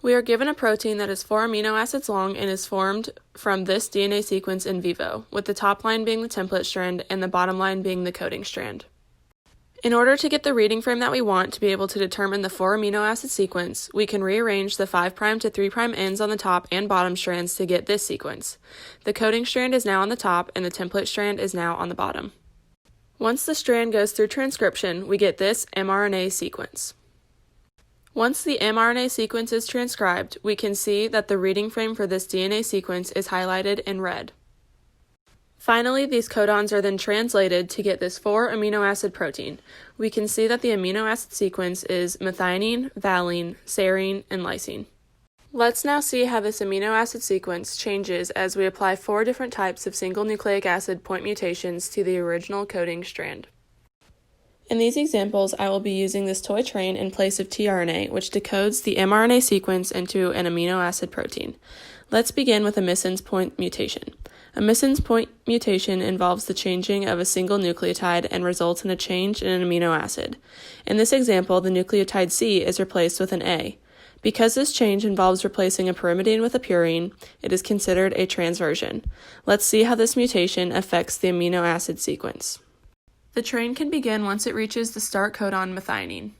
We are given a protein that is 4 amino acids long and is formed from this DNA sequence in vivo, with the top line being the template strand and the bottom line being the coding strand. In order to get the reading frame that we want to be able to determine the 4 amino acid sequence, we can rearrange the 5' to 3' ends on the top and bottom strands to get this sequence. The coding strand is now on the top and the template strand is now on the bottom. Once the strand goes through transcription, we get this mRNA sequence. Once the mRNA sequence is transcribed, we can see that the reading frame for this DNA sequence is highlighted in red. Finally, these codons are then translated to get this 4 amino acid protein. We can see that the amino acid sequence is methionine, valine, serine, and lysine. Let's now see how this amino acid sequence changes as we apply 4 different types of single nucleic acid point mutations to the original coding strand. In these examples, I will be using this toy train in place of tRNA, which decodes the mRNA sequence into an amino acid protein. Let's begin with a missense point mutation. A missense point mutation involves the changing of a single nucleotide and results in a change in an amino acid. In this example, the nucleotide C is replaced with an A. Because this change involves replacing a pyrimidine with a purine, it is considered a transversion. Let's see how this mutation affects the amino acid sequence. The train can begin once it reaches the start codon methionine.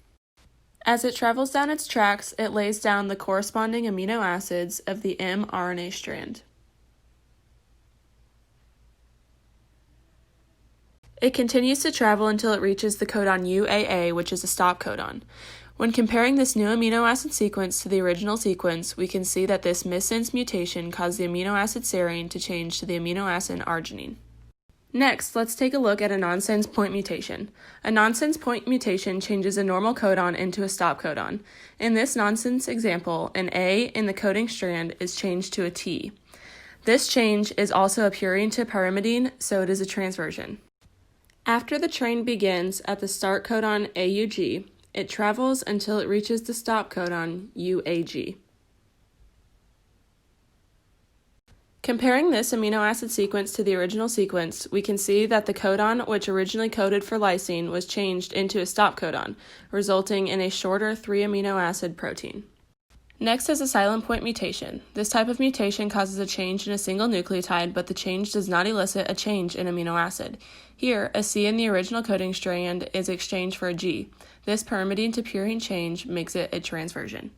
As it travels down its tracks, it lays down the corresponding amino acids of the mRNA strand. It continues to travel until it reaches the codon UAA, which is a stop codon. When comparing this new amino acid sequence to the original sequence, we can see that this missense mutation caused the amino acid serine to change to the amino acid arginine. Next, let's take a look at a nonsense point mutation. A nonsense point mutation changes a normal codon into a stop codon. In this nonsense example, an A in the coding strand is changed to a T. This change is also a purine to pyrimidine, so it is a transversion. After the train begins at the start codon AUG, it travels until it reaches the stop codon UAG. Comparing this amino acid sequence to the original sequence, we can see that the codon which originally coded for lysine was changed into a stop codon, resulting in a shorter 3 amino acid protein. Next is a silent point mutation. This type of mutation causes a change in a single nucleotide, but the change does not elicit a change in amino acid. Here, a C in the original coding strand is exchanged for a G. This pyrimidine to purine change makes it a transversion.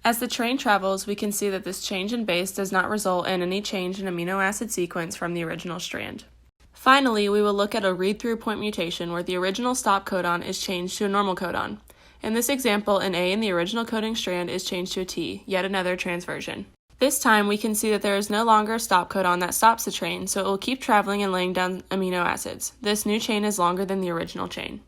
As the train travels, we can see that this change in base does not result in any change in amino acid sequence from the original strand. Finally, we will look at a read-through point mutation where the original stop codon is changed to a normal codon. In this example, an A in the original coding strand is changed to a T, yet another transversion. This time, we can see that there is no longer a stop codon that stops the train, so it will keep traveling and laying down amino acids. This new chain is longer than the original chain.